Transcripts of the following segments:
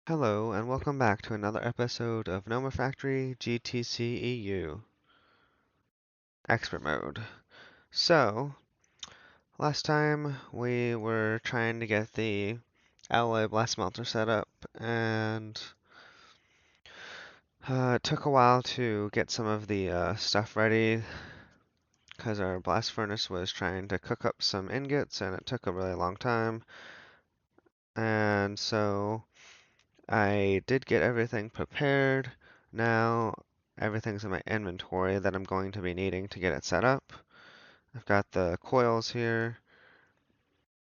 Hello, and welcome back to another episode of Nomifactory GTCEu Expert Mode. So, last time we were trying to get the alloy blast smelter set up, and it took a while to get some of the stuff ready because our blast furnace was trying to cook up some ingots, and it took a really long time. And so I did get everything prepared. Now everything's in my inventory that I'm going to be needing to get it set up. I've got the coils here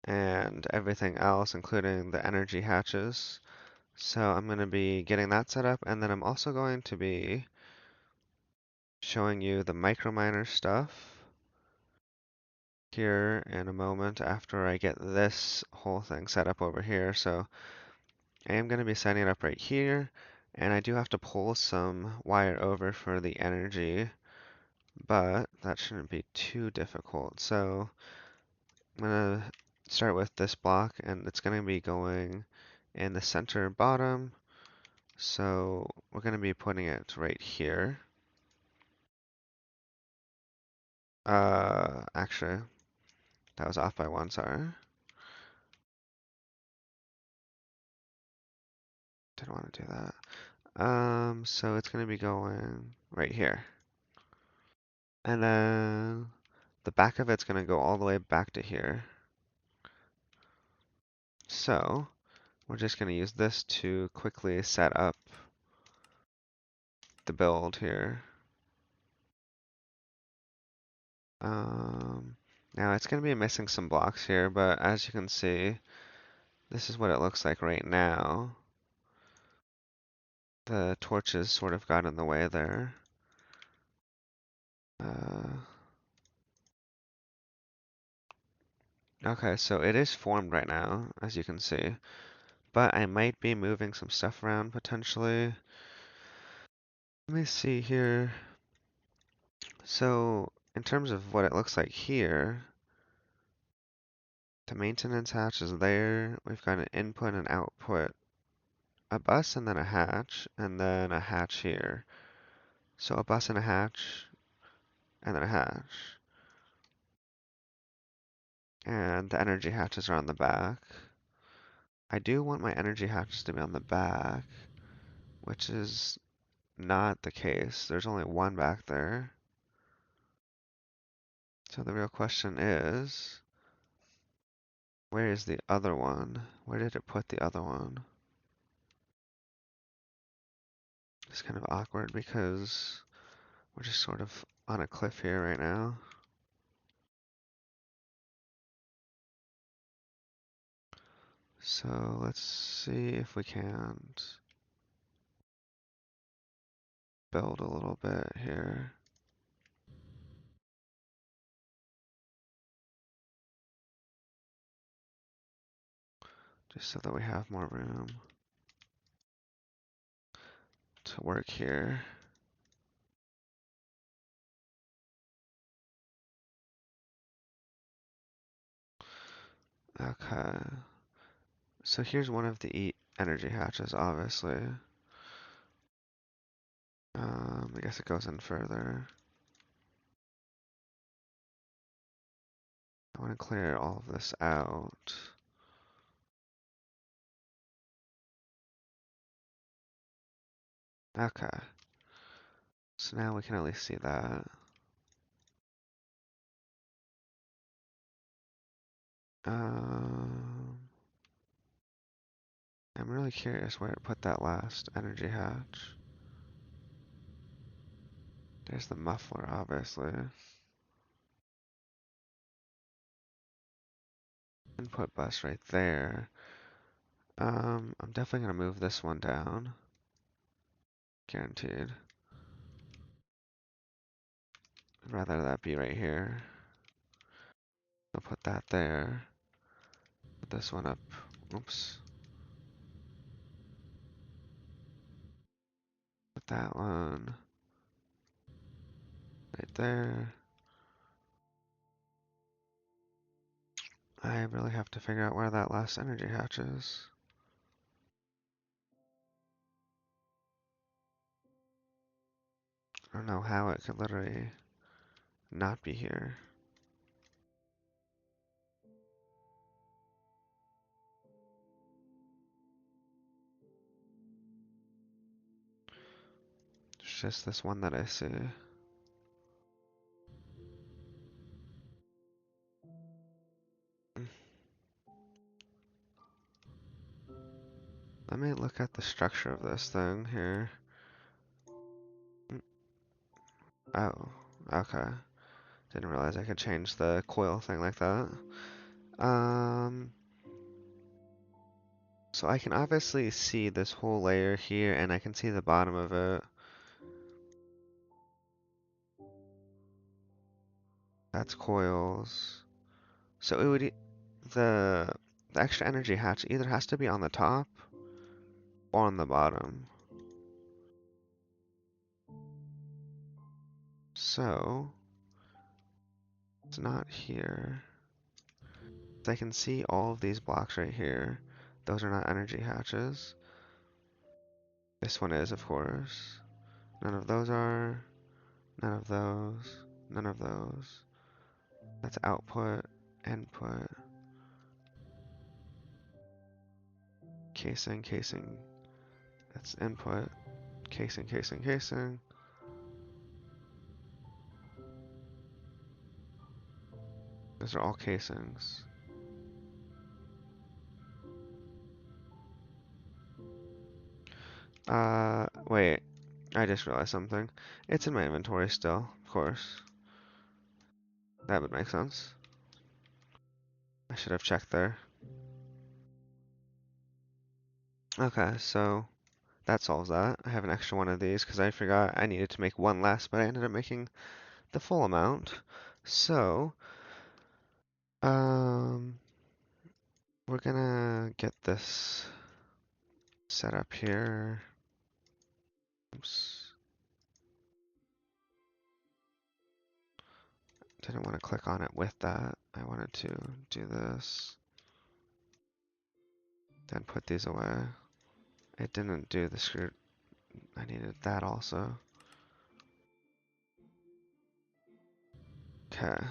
and everything else, including the energy hatches. So I'm going to be getting that set up, and then I'm also going to be showing you the microminer stuff here in a moment after I get this whole thing set up over here. So I am going to be setting it up right here, and I do have to pull some wire over for the energy, but that shouldn't be too difficult. So I'm going to start with this block, and it's going to be going in the center bottom. So we're going to be putting it right here. Actually, that was off by one, sorry. Didn't want to do that. So it's going to be going right here. And then the back of it's going to go all the way back to here. So we're just going to use this to quickly set up the build here. Um, Now it's going to be missing some blocks here, but as you can see, this is what it looks like right now. The torches sort of got in the way there. Uh, okay, so it is formed right now, as you can see, but I might be moving some stuff around potentially. Let me see here. So in terms of what it looks like here, the maintenance hatch is there. We've got an input and output, a bus and then a hatch, and then a hatch here. So a bus and a hatch, and then a hatch. And the energy hatches are on the back. I do want my energy hatches to be on the back, which is not the case. There's only one back there. So the real question is, where is the other one? Where did it put the other one? It's kind of awkward because we're just sort of on a cliff here right now. So let's see if we can't build a little bit here. Just so that we have more room to work here. Okay. So here's one of the energy hatches, obviously. I guess it goes in further. I want to clear all of this out. Okay. So now we can at least see that. Um, I'm really curious where it put that last energy hatch. There's the muffler, obviously. Input bus right there. I'm definitely gonna move this one down. Guaranteed. I'd rather that be right here. I'll put that there. Put this one up. Oops. Put that one right there. I really have to figure out where that last energy hatch is. I don't know how it could literally not be here. It's just this one that I see. Let me look at the structure of this thing here. Oh, okay. Didn't realize I could change the coil thing like that. Um, so I can obviously see this whole layer here, and I can see the bottom of it. That's coils. So it would the the extra energy hatch either has to be on the top or on the bottom. So it's not here. So I can see all of these blocks right here. Those are not energy hatches. This one is, of course. None of those are. None of those. None of those. That's output, input, casing, casing. That's input, casing, casing, casing. Those are all casings. Wait. I just realized something. It's in my inventory still, of course. That would make sense. I should have checked there. Okay, so that solves that. I have an extra one of these because I forgot I needed to make one less, but I ended up making the full amount. So, um, we're gonna get this set up here. Oops. Didn't want to click on it with that. I wanted to do this. Then put these away. It didn't do the screw. I needed that also. Okay.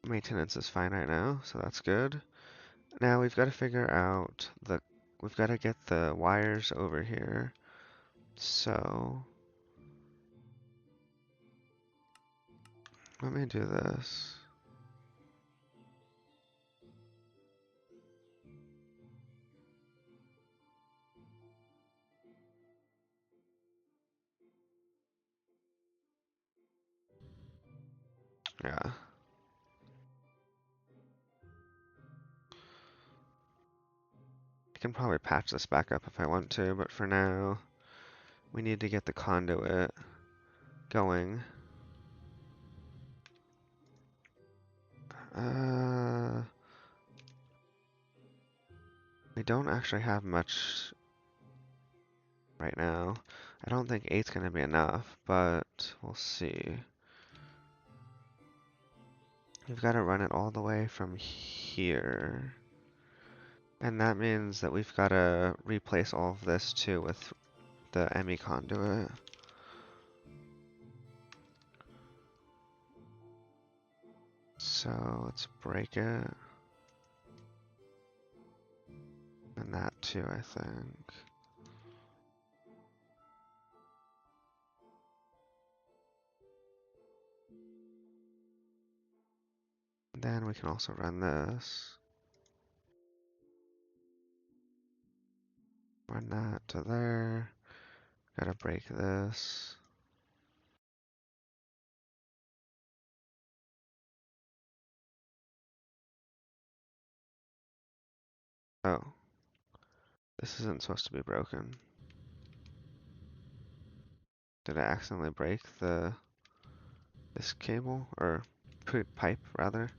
Maintenance is fine right now, so that's good. Now we've got to figure out we've got to get the wires over here. So, let me do this. Yeah. I can probably patch this back up if I want to, but for now, we need to get the conduit going. Uh, we don't actually have much right now. I don't think 8's gonna be enough, but we'll see. We've got to run it all the way from here. And that means that we've got to replace all of this too with the ME conduit. So let's break it. And that too, I think. Then we can also run this. Run that to there. Gotta break this. Oh, this isn't supposed to be broken. Did I accidentally break this cable? Or pipe, rather?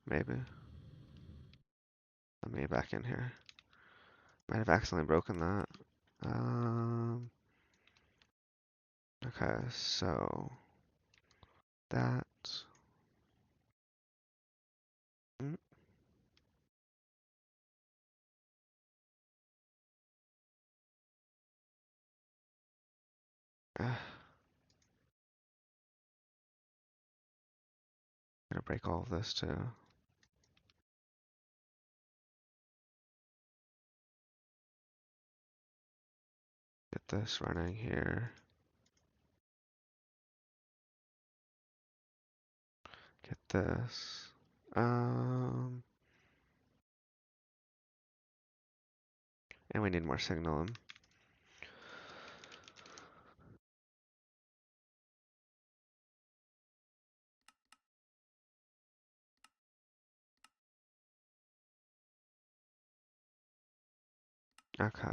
Maybe. Let me back in here. Might have accidentally broken that. Um, okay, so that. mm, break all of this too. Get this running here. Get this. And we need more signal. Okay.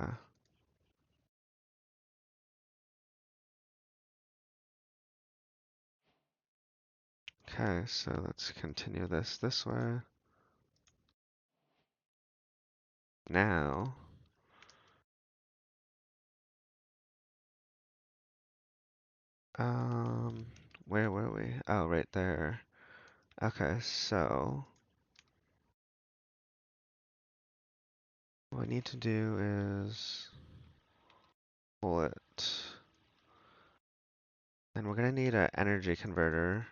Okay, so let's continue this way. Now, where were we? Oh, right there. Okay, so what we need to do is pull it. And we're gonna need an energy converter.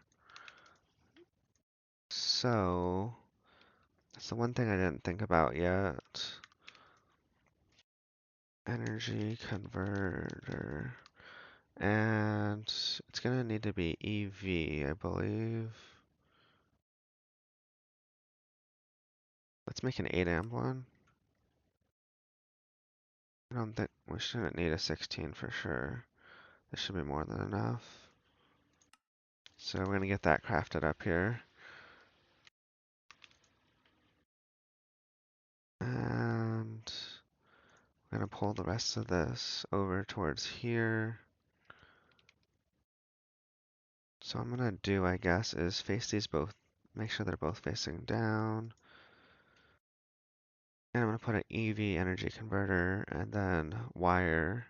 So, that's the one thing I didn't think about yet. Energy converter. And it's gonna need to be EV, I believe. Let's make an 8 amp one. I don't think we shouldn't need a 16 for sure. This should be more than enough. So we're gonna get that crafted up here. And I'm gonna pull the rest of this over towards here. So what I'm gonna do, I guess, is face these both, make sure they're both facing down. And I'm gonna put an EV energy converter and then wire.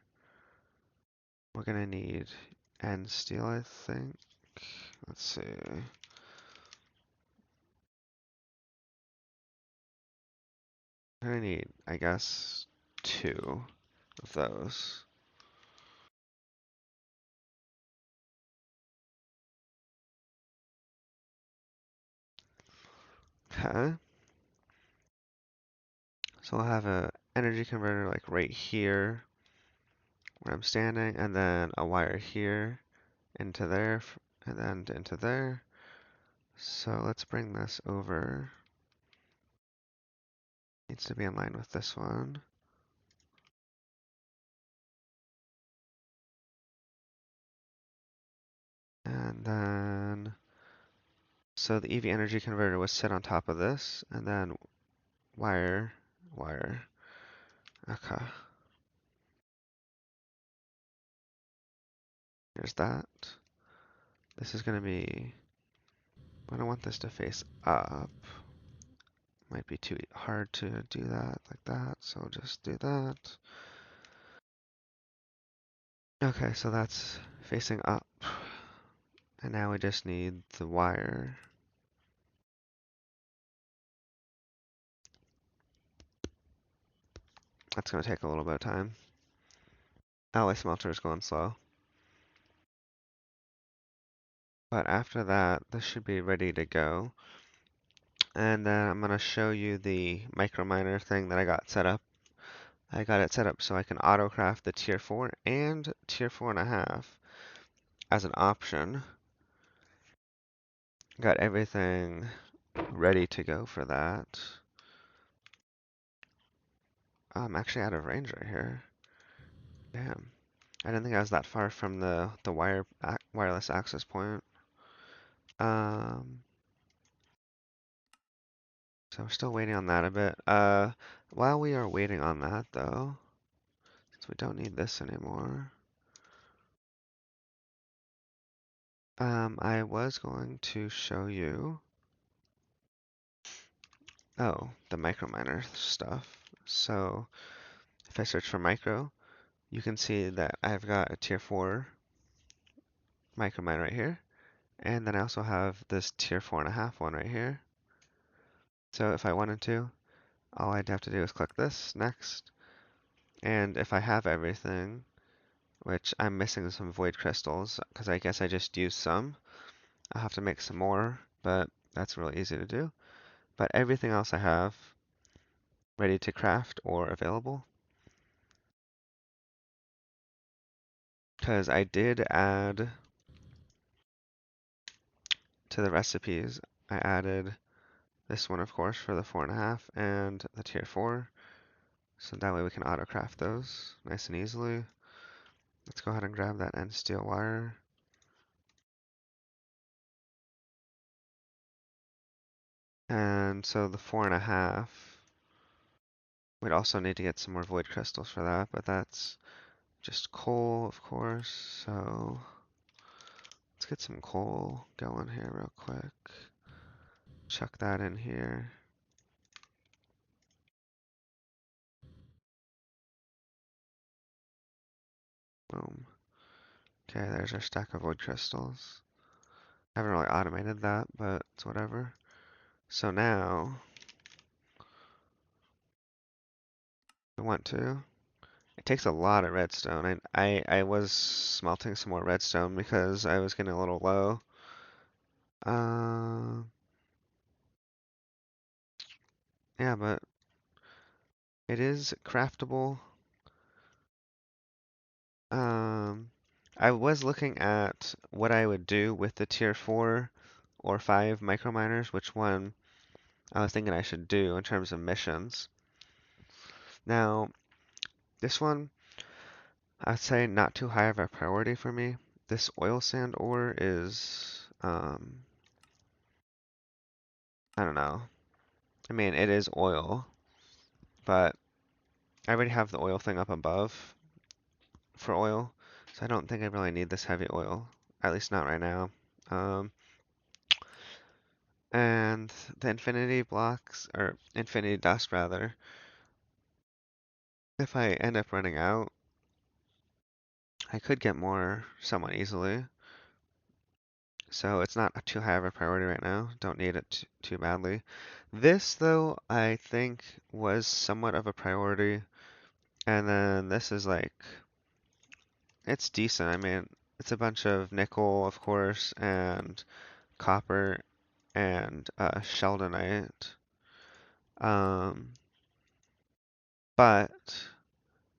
We're gonna need end steel, I think. Let's see. I'm gonna need, I guess, 2 of those. Okay. So I'll have a energy converter like right here where I'm standing, and then a wire here into there, and then into there. So let's bring this over. Needs to be in line with this one. And then, so the EV energy converter was set on top of this, and then wire, wire. Okay. Here's that. This is gonna be, I don't want this to face up. Might be too hard to do that like that, so I'll just do that. Okay, so that's facing up. And now we just need the wire. That's gonna take a little bit of time. Alloy smelter is going slow. But after that, this should be ready to go. And then I'm gonna show you the micro miner thing that I got set up. I got it set up so I can auto craft the tier 4 and tier 4.5 as an option. Got everything ready to go for that. I'm actually out of range right here. Damn. I didn't think I was that far from the wireless access point. Um, so we're still waiting on that a bit. While we are waiting on that though, since we don't need this anymore, I was going to show you, the microminer stuff. So if I search for micro, you can see that I've got a tier 4 microminer right here. And then I also have this tier 4.5 one right here. So if I wanted to, all I'd have to do is click this, next. And if I have everything, which I'm missing some void crystals, because I guess I just used some. I'll have to make some more, but That's really easy to do. But everything else I have ready to craft or available. Because I did add to the recipes, I added this one, of course, for the 4.5 and the tier 4. So that way we can auto craft those nice and easily. Let's go ahead and grab that end steel wire. And so the 4.5, we'd also need to get some more void crystals for that, but that's just coal, of course. So let's get some coal going here real quick. Chuck that in here. Boom. Okay, there's our stack of wood crystals. I haven't really automated that, but it's whatever. So now, we want to. It takes a lot of redstone. I was smelting some more redstone because I was getting a little low. Uh, yeah, but it is craftable. Um, I was looking at what I would do with the tier 4 or 5 microminers, which one I was thinking I should do in terms of missions. Now, this one, I'd say not too high of a priority for me. This oil sand ore is, I don't know. I mean, it is oil, but I already have the oil thing up above for oil, so I don't think I really need this heavy oil, at least not right now. Um, and the infinity blocks, or infinity dust rather, if I end up running out, I could get more somewhat easily. So it's not too high of a priority right now. Don't need it too badly. This, though, I think was somewhat of a priority. And then this is like, it's decent. I mean, it's a bunch of nickel, of course, and copper and sheldonite. Um, but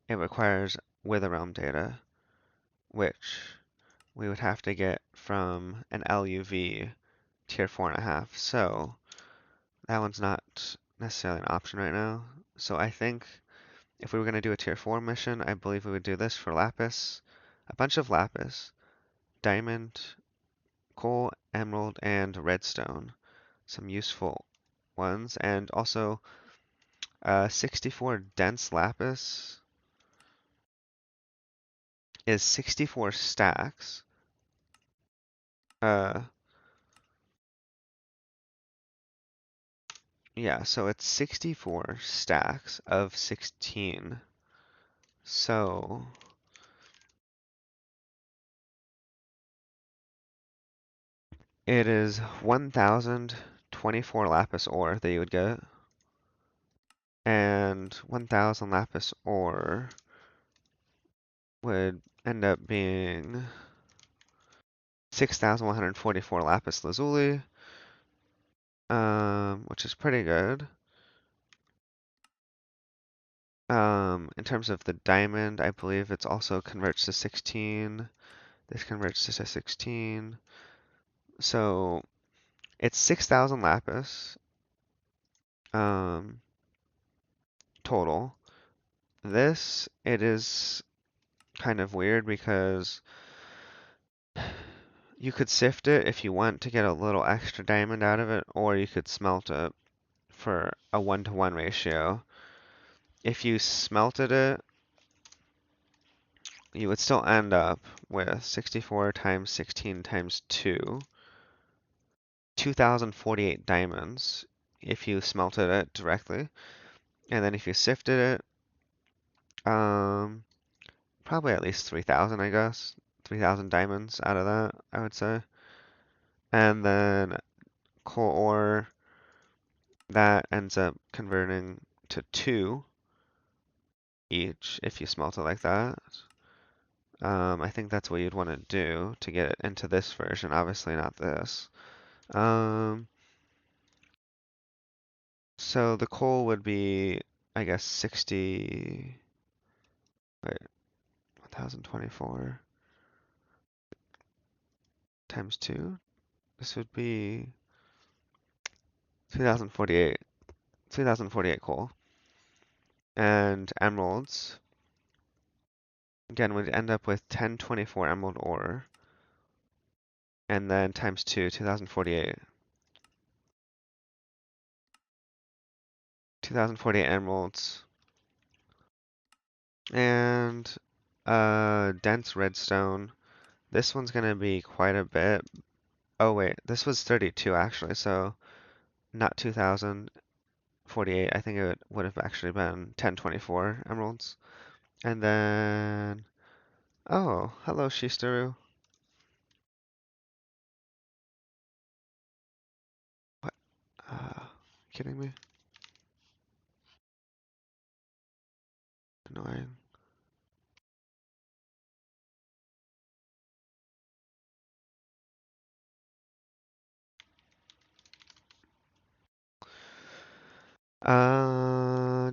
it requires Wither Realm data, which we would have to get from an LUV tier 4.5. So that one's not necessarily an option right now. So I think if we were going to do a tier 4 mission, I believe we would do this for lapis, a bunch of lapis, diamond, coal, emerald, and redstone. Some useful ones. And also 64 dense lapis is 64 stacks. Uh, yeah, so it's 64 stacks of 16. So it is 1,024 lapis ore that you would get. And 1,000 lapis ore would end up being 6,144 lapis lazuli, which is pretty good. In terms of the diamond, I believe it's also converts to 16. This converts to 16. So it's 6,000 lapis um, total. This, it is kind of weird because you could sift it if you want to get a little extra diamond out of it, or you could smelt it for a 1-to-1 ratio. If you smelted it, you would still end up with 64 times 16 times 2, 2,048 diamonds if you smelted it directly. And then if you sifted it, probably at least 3,000, I guess. 3,000 diamonds out of that, I would say. And then coal ore, that ends up converting to 2 each if you smelt it like that. I think that's what you'd want to do to get it into this version, obviously not this. Um, So the coal would be, I guess, 60, wait, 1024 times 2. This would be 2048, 2048 coal. And emeralds, again, we'd end up with 1024 emerald ore. And then times 2, 2048. 2048 emeralds. And dense redstone. This one's gonna be quite a bit. Oh wait, this was 32 actually, so not 2048. I think it would have actually been 1024 emeralds. And then, oh, hello Shistaru. What? Kidding me? Annoying.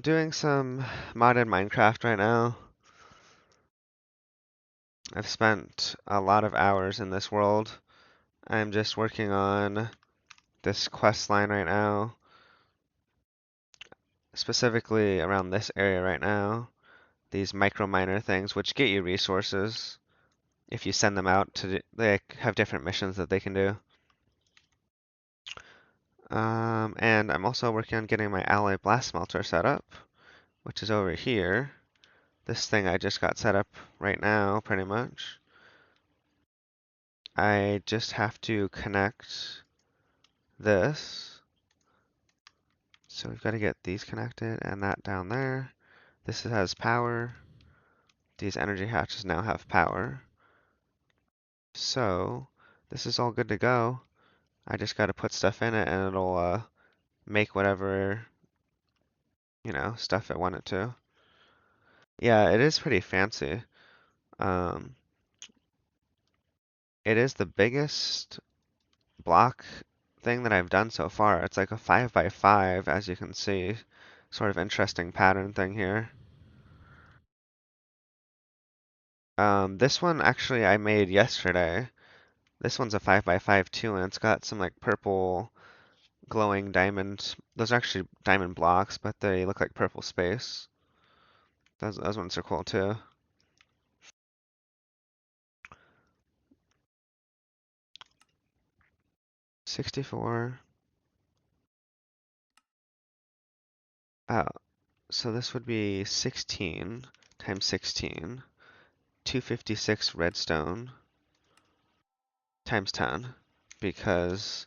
Doing some modded Minecraft right now. I've spent a lot of hours in this world. I'm just working on this quest line right now, specifically around this area right now. These micro miner things, which get you resources if you send them out to, they have different missions that they can do. And I'm also working on getting my alloy blast smelter set up, which is over here. This thing I just got set up right now, pretty much. I just have to connect this. So we've got to get these connected and that down there. This has power. These energy hatches now have power. So this is all good to go. I just got to put stuff in it and it'll make whatever, stuff I want it to. Yeah, it is pretty fancy. Um, it is the biggest block thing that I've done so far. It's like a 5 by 5, as you can see. Sort of interesting pattern thing here. This one actually I made yesterday. This one's a 5 by 5 too, and it's got some like purple glowing diamond. Those are actually diamond blocks, but they look like purple space. Those ones are cool too. $64. Oh, so this would be 16 times 16. 256 redstone times 10, because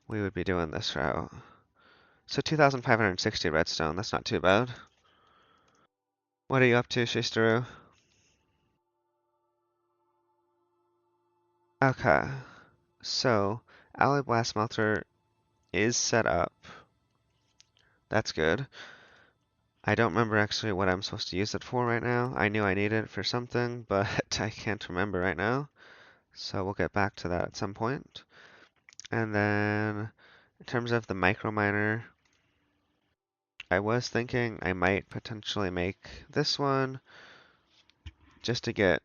we would be doing this route. So 2,560 redstone, that's not too bad. What are you up to, Shistaru? Okay, so alloy blast smelter is set up. That's good. I don't remember actually what I'm supposed to use it for right now. I knew I needed it for something, but I can't remember right now. So we'll get back to that at some point. And then in terms of the micro miner, I was thinking I might potentially make this one just to get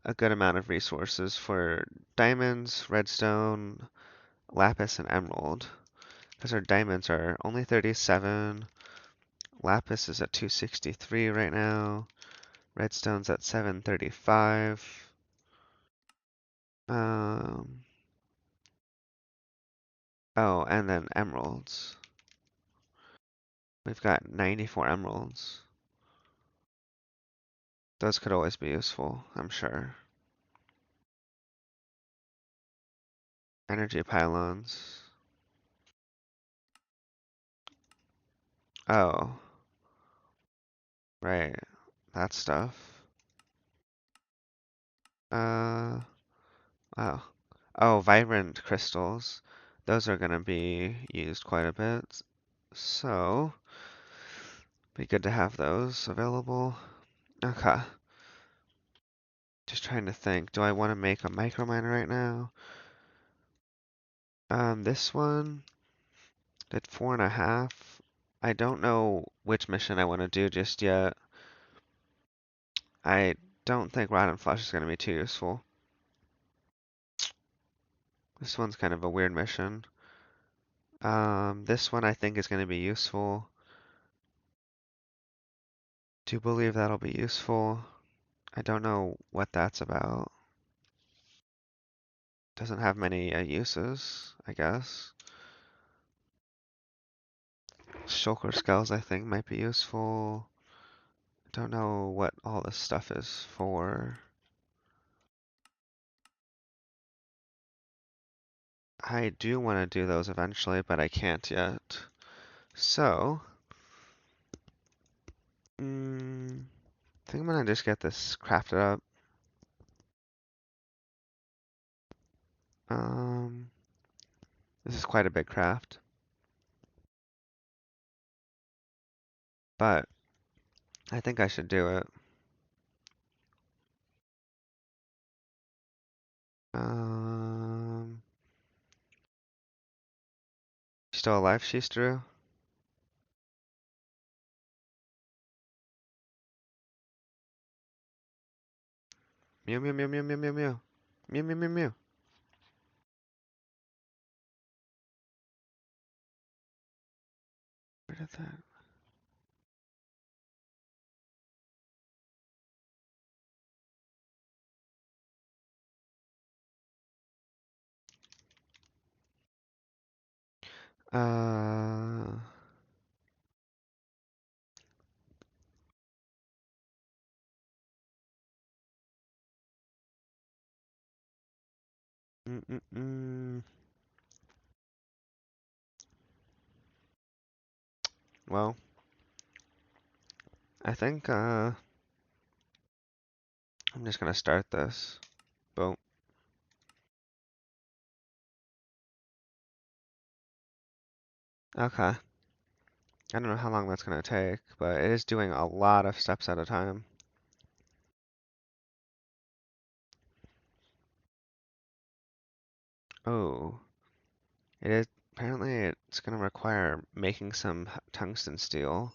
a good amount of resources for diamonds, redstone, lapis, and emerald. Because our diamonds are only 37, lapis is at 263 right now, redstone's at 735. Um, oh, and then emeralds. We've got 94 emeralds. Those could always be useful, I'm sure. Energy pylons. Oh, right. That stuff. Uh, wow. Oh, vibrant crystals. Those are gonna be used quite a bit. So, be good to have those available. Okay. Just trying to think. Do I want to make a micro miner right now? This one did 4.5. I don't know which mission I want to do just yet. I don't think Rod and Flesh is going to be too useful. This one's kind of a weird mission. This one I think is going to be useful. Do believe that'll be useful. I don't know what that's about. Doesn't have many uses, I guess. Shulker Skulls I think might be useful. Don't know what all this stuff is for. I do want to do those eventually, but I can't yet. So, I think I'm gonna just get this crafted up. Um, this is quite a big craft, but I think I should do it. Um, Still alive, she's Drew? Mew mew mew mew mew mew mew. Mew mew mew mew. Where did that? Uh, mm, mm, mm. Well, I think I'm just gonna start this. Boom. Okay. I don't know how long that's gonna take, but it is doing a lot of steps at a time. Oh, it is apparently it's gonna require making some tungsten steel.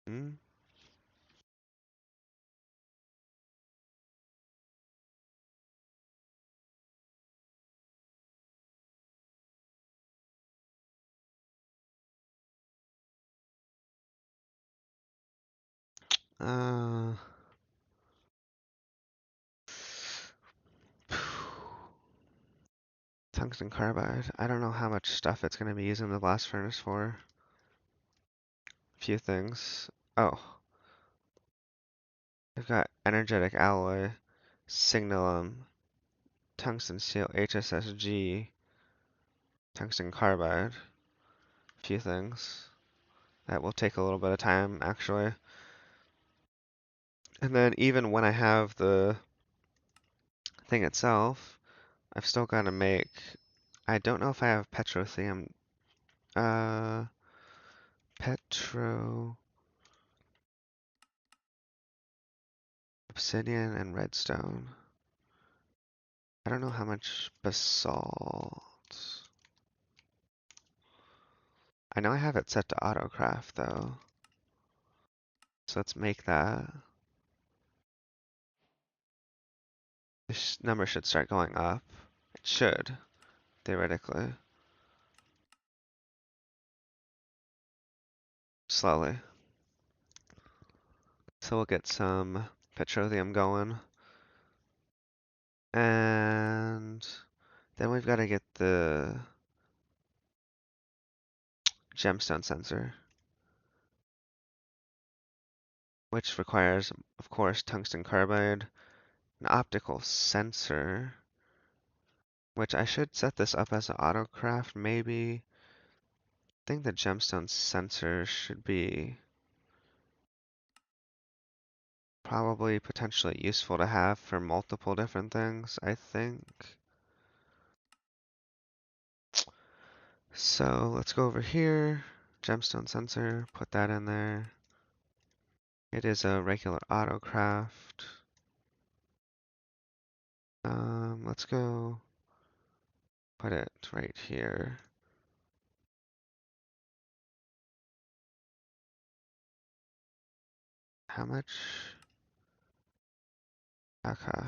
Hmm? Uh, Tungsten carbide. I don't know how much stuff it's gonna be using the blast furnace for. A few things. Oh, we've got energetic alloy, signalum, tungsten steel, HSSG, tungsten carbide. A few things. That will take a little bit of time, actually. And then even when I have the thing itself, I've still got to make. I don't know if I have petrothium. Uh, petro, obsidian, and redstone. I don't know how much basalt. I know I have it set to autocraft though. So let's make that. This number should start going up. It should, theoretically. Slowly. So we'll get some petroleum going. And then we've got to get the gemstone sensor, which requires, of course, tungsten carbide, an optical sensor, which I should set this up as an autocraft, maybe. I think the gemstone sensor should be probably potentially useful to have for multiple different things, I think. So let's go over here, gemstone sensor, put that in there. It is a regular autocraft. Let's go put it right here. how much? Okay.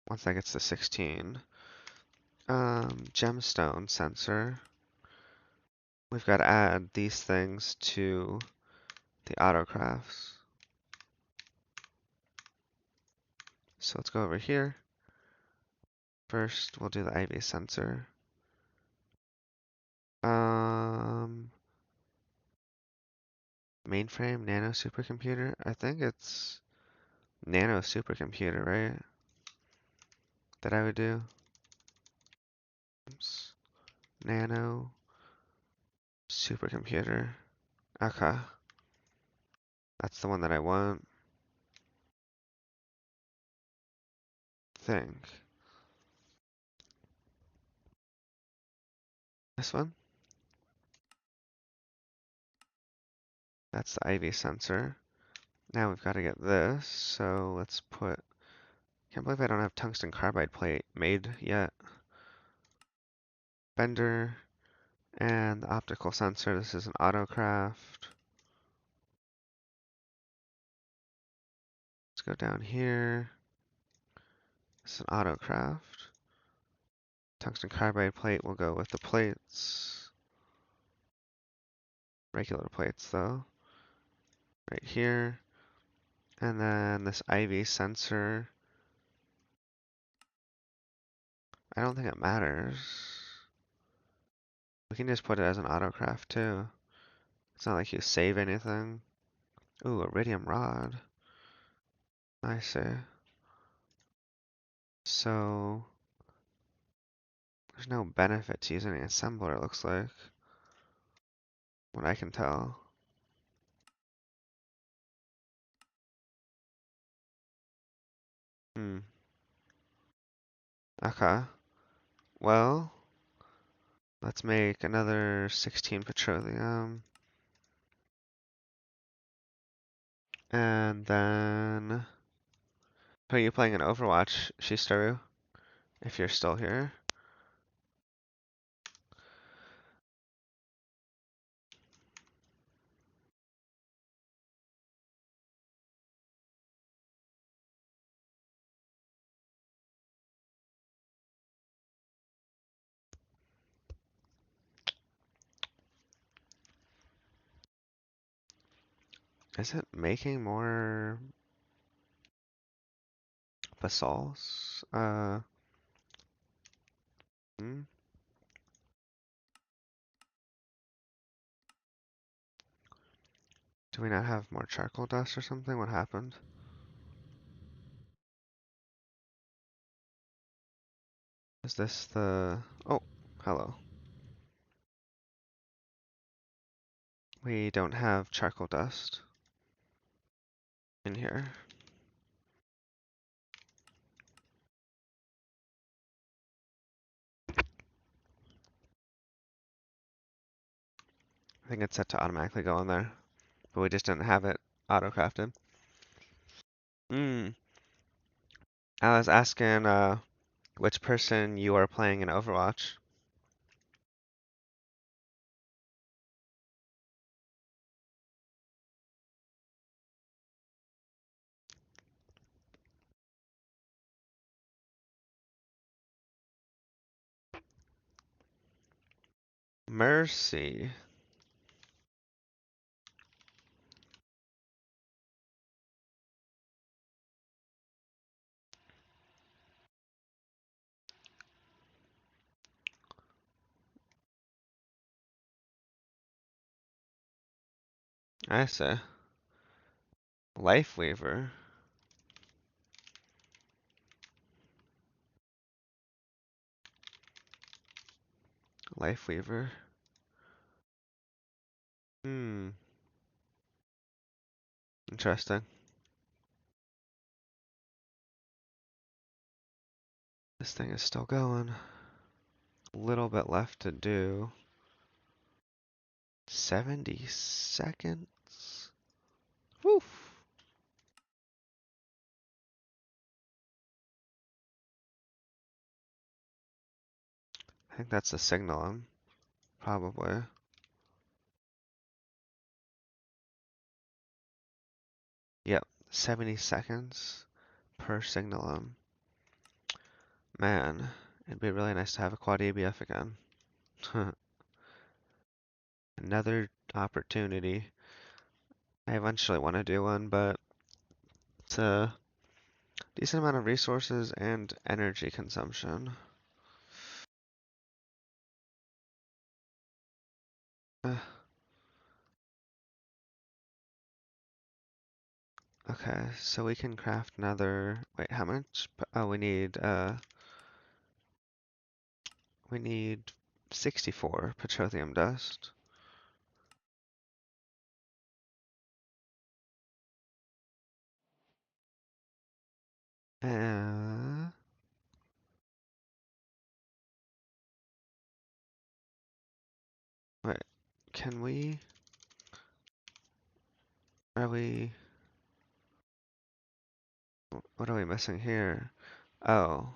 Once that gets to 16. Gemstone sensor. We've got to add these things to the autocrafts. So let's go over here. First, we'll do the IV sensor. Mainframe, nano supercomputer. I think it's nano supercomputer, right? That I would do. Oops. Nano supercomputer. Okay. That's the one that I want. Think. This one? That's the IV sensor. Now we've got to get this, so let's put... Can't believe I don't have tungsten carbide plate made yet. Bender, and the optical sensor. This is an autocraft. Let's go down here. This is an autocraft. Tungsten carbide plate will go with the plates. Regular plates though. Right here. And then this IV sensor. I don't think it matters. We can just put it as an autocraft too. It's not like you save anything. Ooh, iridium rod. I see. So there's no benefit to using an assembler, it looks like. What I can tell. Hmm. Okay. Well, let's make another 16 petroleum. And then... Are you playing an Overwatch, Shistaru? If you're still here. Is it making more basalts? Hmm? Do we not have more charcoal dust or something? What happened? Is this the... Oh, hello. We don't have charcoal dust in here. I think it's set to automatically go in there, but we just didn't have it auto-crafted. Hmm. I was asking which person you are playing in Overwatch. Mercy. I see. Life Weaver. Life Weaver. Hmm. Interesting. This thing is still going. A little bit left to do. 70 seconds. Woof. I think that's the signal, probably. 70 seconds per signalum. Man, it'd be really nice to have a quad ABF again. Another opportunity. I eventually want to do one, but it's a decent amount of resources and energy consumption. Uh, okay, so we can craft another. Wait, how much? Oh, we need 64 petroleum dust. Uh, wait, can we? Are we? What are we missing here? Oh,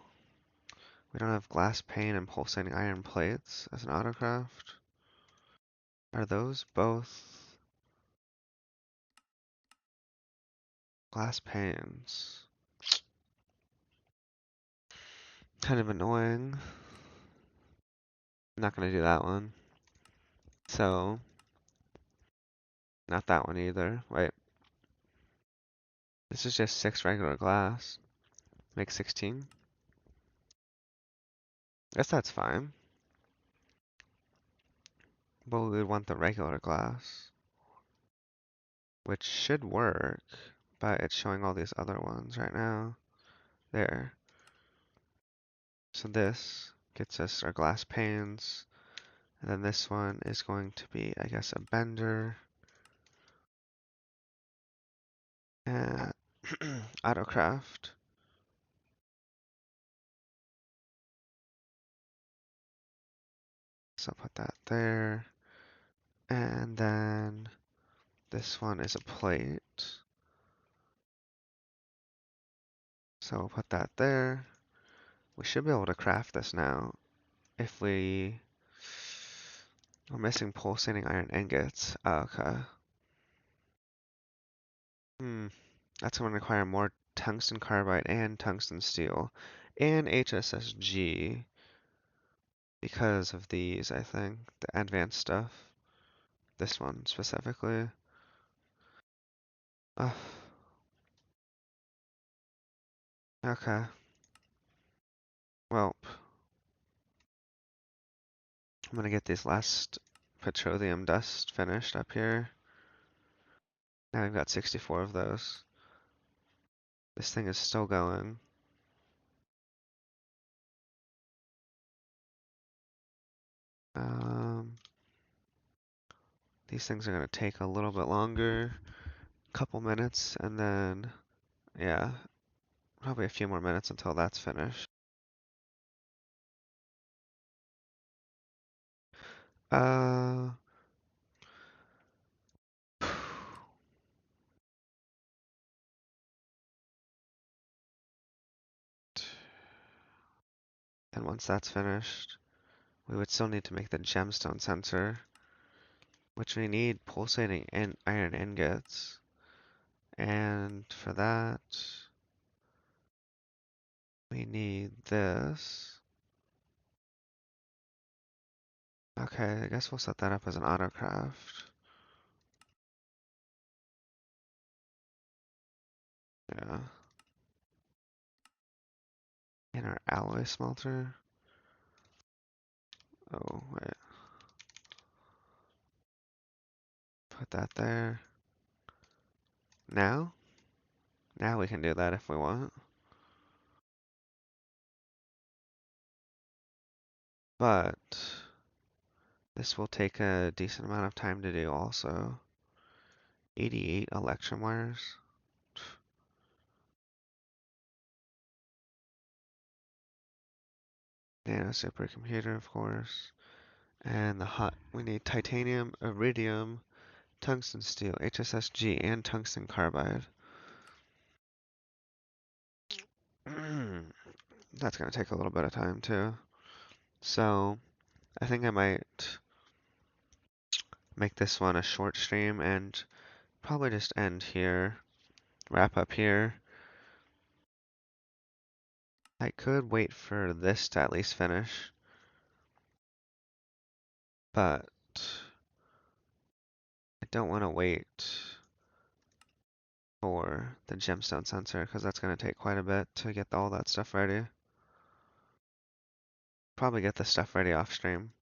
we don't have glass pane and pulsating iron plates as an autocraft. Are those both glass panes? Kind of annoying. I'm not gonna do that one. So, not that one either. Wait, this is just 6 regular glass. Make 16? Guess that's fine. But we would want the regular glass, which should work, but it's showing all these other ones right now. There. So this gets us our glass panes, and then this one is going to be, I guess, a bender. And autocraft. So put that there. And then this one is a plate. So we'll put that there. We should be able to craft this now. If we're missing pulsating iron ingots. Oh, okay. That's going to require more tungsten carbide and tungsten steel and HSSG because of these, I think, the advanced stuff. This one specifically. Oh, okay. Well, I'm gonna get these last petroleum dust finished up here. Now we've got 64 of those. This thing is still going. Um, these things are gonna take a little bit longer, couple minutes, and then, yeah, probably a few more minutes until that's finished. Uh, and once that's finished, we would still need to make the gemstone sensor, which we need pulsating in iron ingots. And for that, we need this. Okay, I guess we'll set that up as an autocraft. Yeah. In our alloy smelter. Oh, wait. Put that there. Now? Now we can do that if we want. But this will take a decent amount of time to do also. 88 electrum wires. Nano supercomputer, of course. And the hot, we need titanium, iridium, tungsten steel, HSSG, and tungsten carbide. That's gonna take a little bit of time too. So, I think I might make this one a short stream and probably just end here. wrap up here. I could wait for this to at least finish, but I don't want to wait for the gemstone sensor because that's going to take quite a bit to get all that stuff ready. Probably get the stuff ready off stream,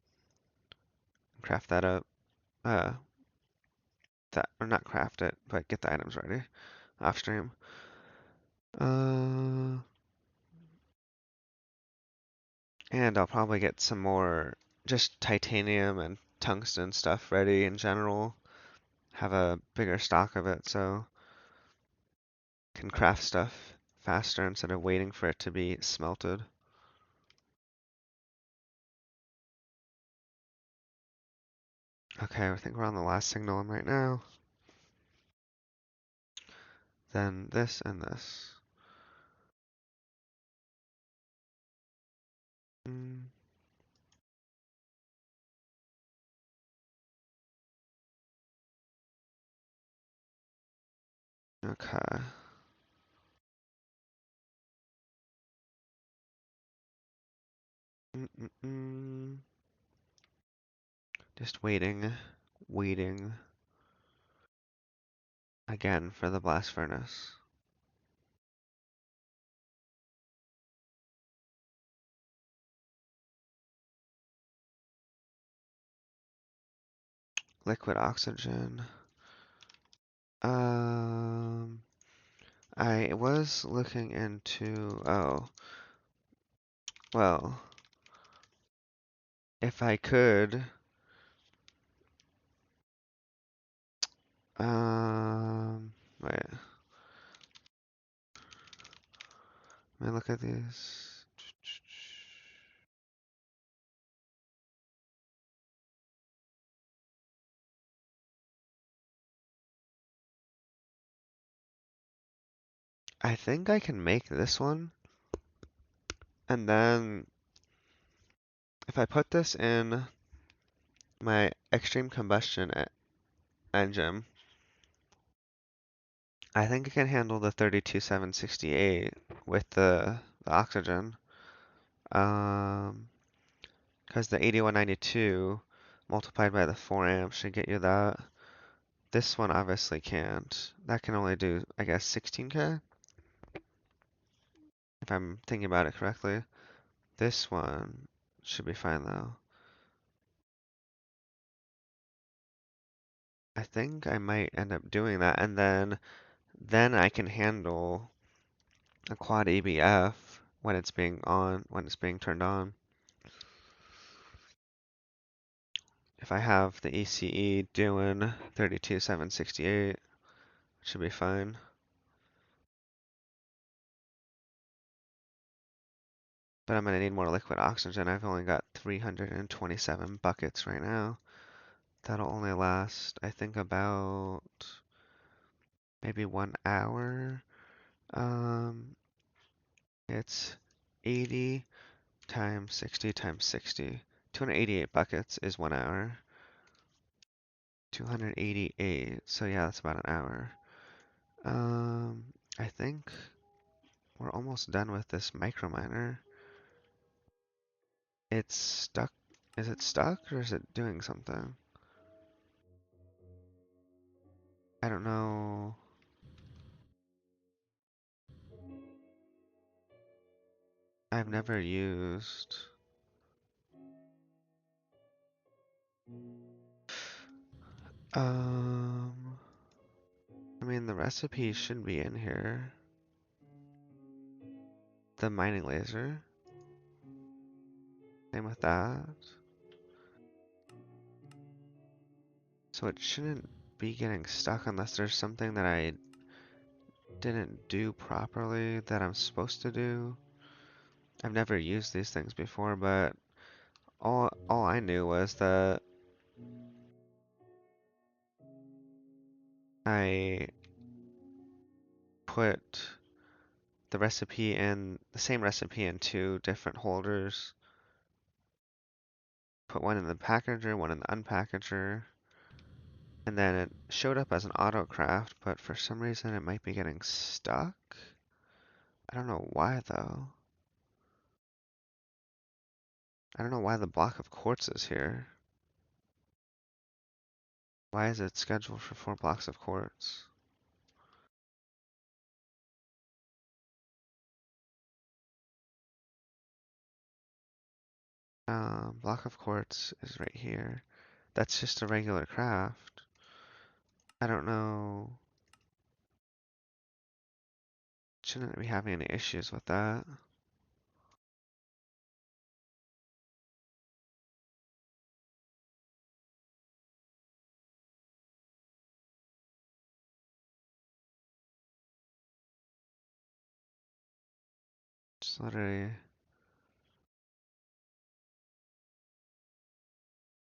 craft that up. Uh, or not craft it, but get the items ready off stream. And I'll probably get some more just titanium and tungsten stuff ready in general. Have a bigger stock of it so can craft stuff faster instead of waiting for it to be smelted. Okay, I think we're on the last signal right now. Then this and this. Mm, okay. Just waiting again for the blast furnace. Liquid oxygen. Um, I was looking into, oh, well, if I could, wait, let me look at these. I think I can make this one, and then if I put this in my extreme combustion engine, I think it can handle the 32768 with the oxygen. Because the 8192 multiplied by the 4 amps should get you that. This one obviously can't. That can only do, I guess, 16K? If I'm thinking about it correctly. This one should be fine though. I think I might end up doing that, and then I can handle a quad ABF when it's being turned on. If I have the ECE doing 32768, it should be fine. But I'm gonna need more liquid oxygen. I've only got 327 buckets right now. That'll only last, I think, about maybe 1 hour. It's 80 times 60 times 60. 288 buckets is 1 hour. 288, so yeah, that's about an hour. I think we're almost done with this micro miner. It's stuck. Is it stuck or is it doing something? I don't know. I've never used. Um, I mean, the recipe should be in here. The mining laser. Same with that. So it shouldn't be getting stuck unless there's something that I didn't do properly that I'm supposed to do. I've never used these things before, but all I knew was that I put the same recipe in two different holders. Put one in the packager, one in the unpackager, And then it showed up as an autocraft, but for some reason it might be getting stuck. I don't know why though. I don't know why the block of quartz is here. Why is it scheduled for 4 blocks of quartz? Block of quartz is right here. That's just a regular craft. I don't know. Shouldn't be having any issues with that. Just literally,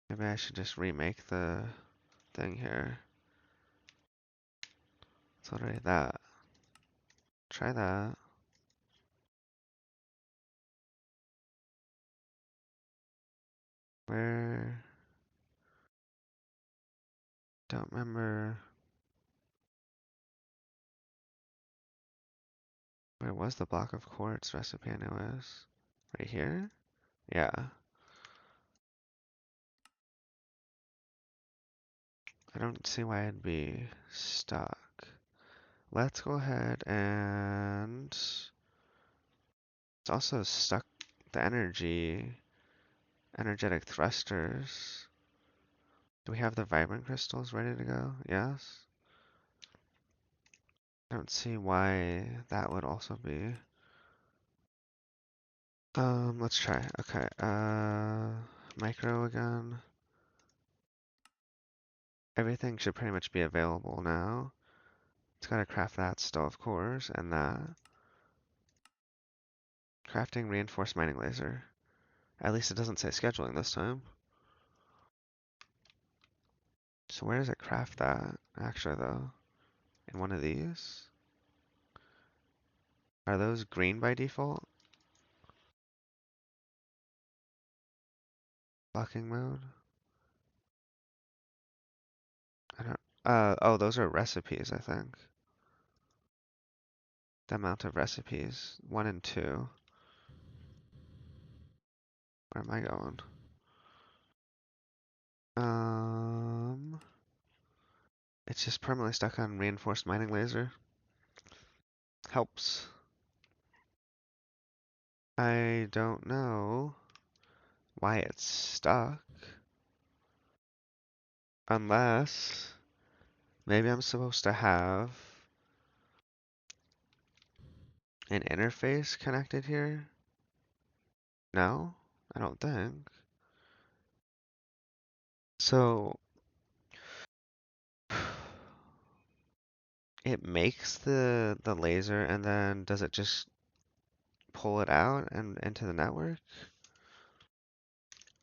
maybe I should just remake the thing here. It's literally that. Try that. Where? Don't remember. Where was the block of quartz recipe anyways? Right here? Yeah. I don't see why it'd be stuck. Let's go ahead and it's also stuck the energetic thrusters. Do we have the vibrant crystals ready to go? Yes. I don't see why that would also be. Let's try. Okay, micro again. Everything should pretty much be available now. It's gotta craft that still, of course, and that. Crafting reinforced mining laser. At least it doesn't say scheduling this time. So where does it craft that, actually, though? In one of these? Are those green by default? Blocking mode? I don't... oh, those are recipes, I think. The amount of recipes. 1 and 2. Where am I going? It's just permanently stuck on reinforced mining laser. Helps. I don't know why it's stuck. Unless maybe I'm supposed to have an interface connected here? No? I don't think. So it makes the laser and then does it just pull it out and into the network?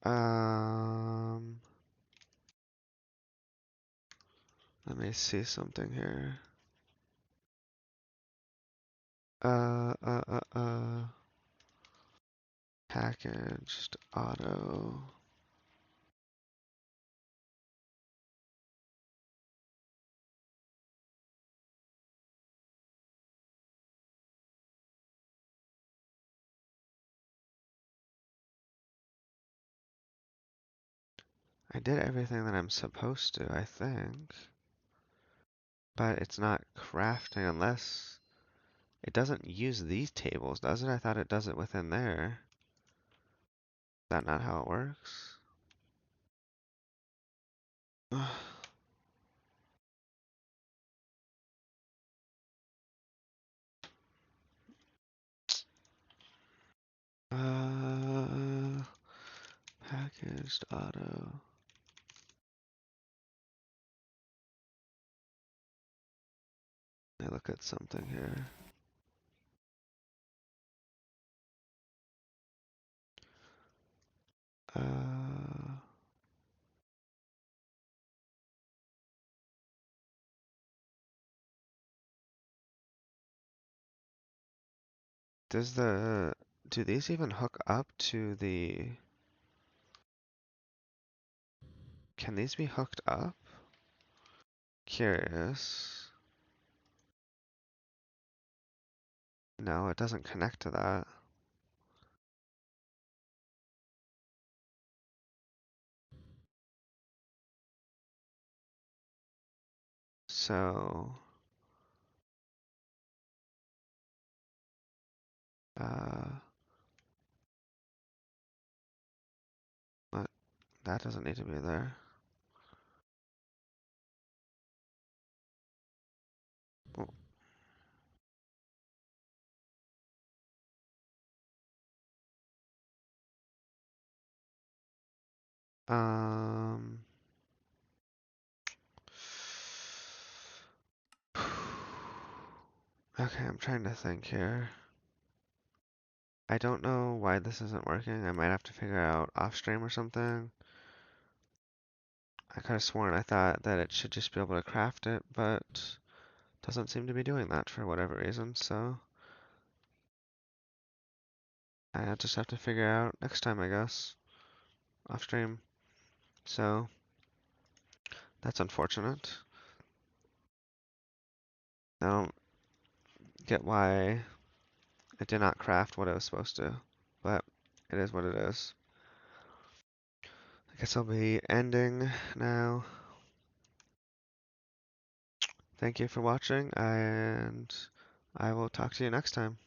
Um, Let me see something here. Uh, uh, uh, uh, Packaged auto. I did everything that I'm supposed to, I think. But it's not crafting unless it doesn't use these tables, does it? I thought it does it within there. Is that not how it works? Uh, Packaged auto. Let me look at something here. Uh, does do these even hook up to can these be hooked up? curious. No, it doesn't connect to that. So, uh, what? That doesn't need to be there. Oh, Um, okay, I'm trying to think here. I don't know why this isn't working. I might have to figure out off stream or something. I could have sworn I thought that it should just be able to craft it, but doesn't seem to be doing that for whatever reason, so I just have to figure out next time, I guess, off stream. So that's unfortunate. I don't get why it did not craft what it was supposed to, but it is what it is. I guess I'll be ending now. Thank you for watching, and I will talk to you next time.